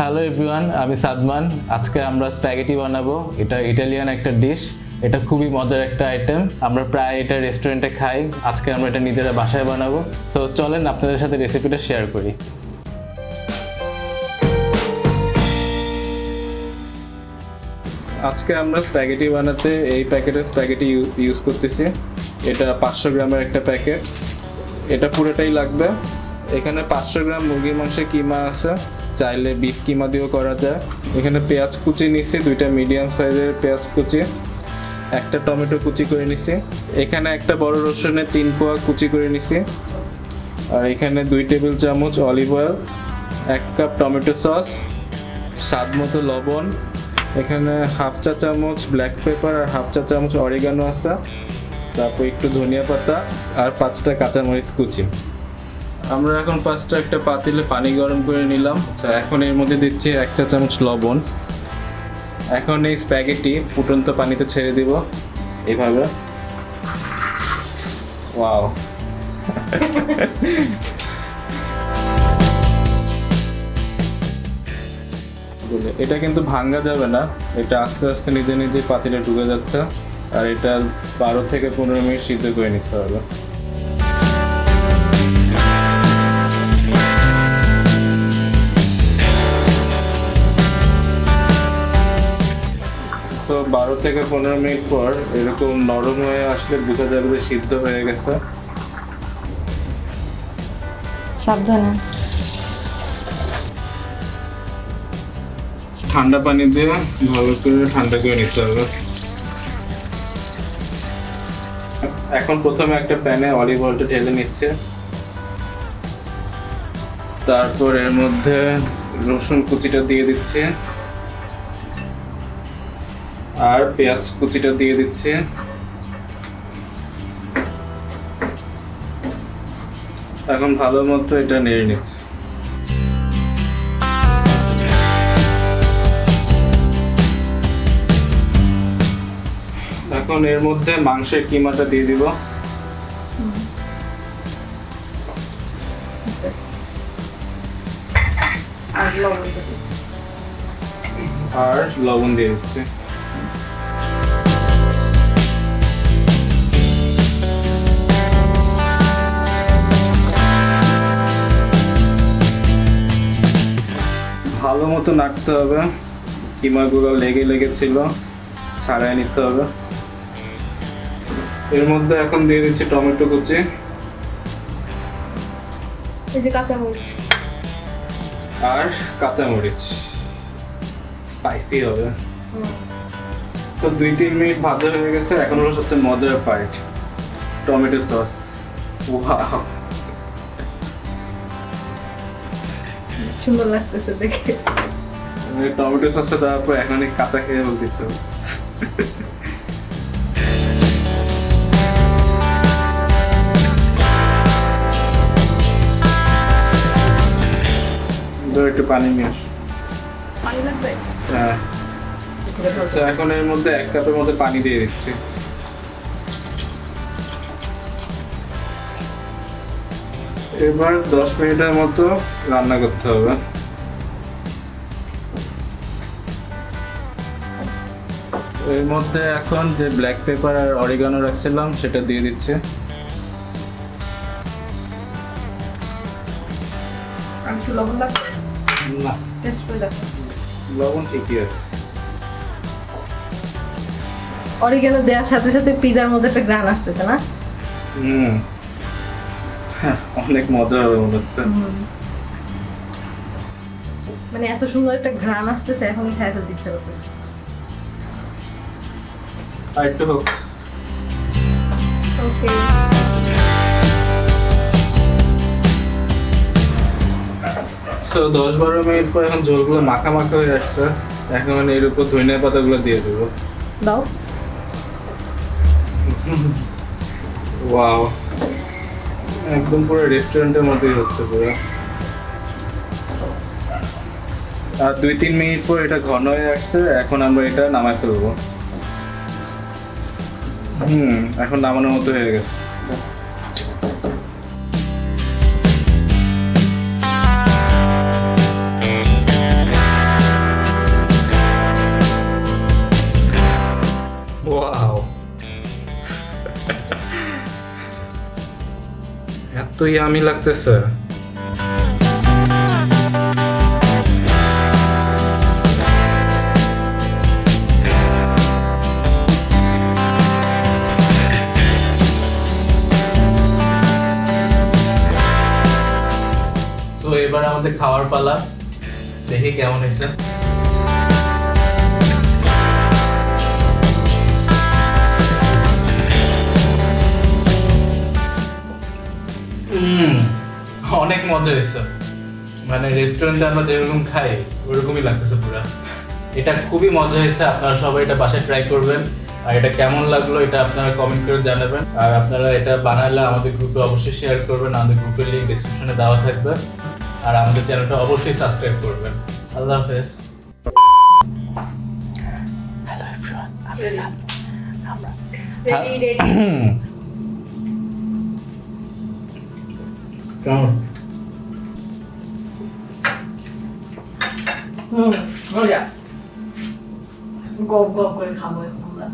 Hello everyone, আমি সাদমান। আজকে আমরা স্প্যাগেটি বানাবো। এটা ইটালিয়ান একটা ডিশ। এটা খুবই মজার একটা আইটেম। আমরা প্রায় এটা রেস্টুরেন্টে খাই। আজকে আমরা এটা নিজেরা বাসায় বানাবো। সো চলেন আপনাদের সাথে রেসিপিটা শেয়ার করি। আজকে আমরা স্প্যাগেটি বানাতে এই প্যাকেটের স্প্যাগেটি ইউজ করতেছি। এটা 500 গ্রামের একটা প্যাকেট। এটা পুরোটাই লাগবে। এখানে 500 গ্রাম মুরগির মাংসের কিমা আছে, চাইলে বিফ কিমা দিয়েও করা যায়। এখানে পেঁয়াজ কুচি নিছি, 2টা মিডিয়াম সাইজের পেঁয়াজ কুচি, একটা টমেটো কুচি করে নিছি। এখানে একটা বড় রসুনের 3 কোয়া কুচি করে নিছি। আর এখানে 2 টেবিল চামচ olive oil, 1 cup tomato sauce, স্বাদ মতো লবণ, এখানে হাফ চা চামচ ব্ল্যাক পেপার আর হাফ চা চামচ অরিগানো আছে, তারপর একটু ধনিয়া পাতা আর 5টা কাঁচামরিচ কুচি। আমরা এখন ফার্স্টে একটা পাতিলে পানি গরম করে নিলাম। এখন এর মধ্যে দিচ্ছি 1 চা চামচ লবণ। এখন এই স্প্যাগেটি ফুটন্ত পানিতে ছেড়ে দিব এইভাবে। ওয়াও, এটা কিন্তু ভাঙা যাবে না, এটা আস্তে আস্তে নিজে নিজে পাতিলে ঢুকে যাচ্ছে। আর এটা 12 থেকে 15 মিনিট সিদ্ধ করে নিতে হবে। তো 12 থেকে 15 মিনিট পর এরকম নরম হয়ে আসলে বোঝা যাবে সিদ্ধ হয়ে গেছে। সাবধানে। ঠান্ডা পানি দিয়ে ভালো করে ঠান্ডা করে নিতে হবে। এখন প্রথমে একটা প্যানে অলিভ অয়েলটা ঢেলে নিচ্ছে। তারপর এর মধ্যে রসুন কুচিটা দিয়ে দিচ্ছে আর পেঁয়াজ কুচিটা দিয়ে দিচ্ছে। এখন ভালো মতো এটা নেড়ে নিচ্ছে। এখন এর মধ্যে মাংসের কিমাটা দিয়ে দিব। আর লবণ দিয়ে দিচ্ছি। ভালো মতো নাড়তে হবে, কিমাগুলো লেগেছিল, ছাড়াই নিতে হবে। এর মধ্যে এখন দিয়ে দিচ্ছি টমেটো কুচি, এই যে কাঁচামরিচ আর কাঁচামরিচ। স্পাইসি হবে। সো 2-3 মিনিট ভাজা হয়ে গেছে। এখন হলো সবচেয়ে মজার পার্ট, টমেটো সস। ওয়াও, সুন্দর লাগতেছে দেখে। টমেটো সসটা দেওয়ার পর এখন কাঁচা খেয়ে বলতে ইচ্ছে হচ্ছে। একটু পানি নিয়ে আস। পানি লাগবে? হ্যাঁ। এখন এর মধ্যে 1 কাপের মধ্যে পানি দিয়ে দিচ্ছি। এবার 10 মিনিটের মতো রান্না করতে হবে। এর মধ্যে এখন যে ব্ল্যাক পেপার আর অরিগানো রাখছিলাম সেটা দিয়ে দিচ্ছে। আমি কি লবণ লাগবে? না, টেস্ট করে দেখো। লবণ ঠিকই আছে। অরিগানো দেওয়ার সাথে সাথে পিজার মধ্যে একটা গ্রান আসতেছে না? অনেক মজা হবে মনে হচ্ছে। মানে এত সুন্দর একটা গ্রান আসতেছে, এখনই খেয়ে ফেলতে ইচ্ছা করতেছে। আর একটু হোক। ওকে। সো 10-12 মিনিট পর এখন ঝোলগুলো মাখা মাখা হয়ে আসছে। এখন এর উপর ধনিয়া পাতাগুলো দিয়ে দেবো। দাও। ওয়াও, একদম পুরো রেস্টুরেন্টের মতোই হচ্ছে পুরো। আর 2-3 মিনিট পর এটা ঘন হয়ে আসছে। এখন আমরা এটা নামাই ফেলবো। এখন নামানোর মতো হয়ে গেছে। এত ইয়ামি লাগতেছে। তো এবার আমাদের খাওয়ার পালা, দেখি কেমন হয়েছে। অনেক মজা হয়েছে, মানে রেস্টুরেন্টে আমরা যেরকম খাই ওরকমই লাগতেছে পুরা। এটা খুবই মজা হয়েছে, আপনারা সবাই এটা বাসায় ট্রাই করবেন। আর এটা কেমন লাগলো এটা আপনারা কমেন্ট করে জানাবেন। আর আপনারা এটা বানালে আমাদের গ্রুপে অবশ্যই শেয়ার করবেন, আমাদের গ্রুপের লিঙ্ক ডেসক্রিপশনে দেওয়া থাকবে। আর আমাদের চ্যানেলটা অবশ্যই সাবস্ক্রাইব করবেন। আল্লাহ হাফেজ। হ্যালো এভরিওয়ান, আমি সাদ। আমরা রেডি কেমন? মজা। গপ গপ করে খাবো এখন আমরা।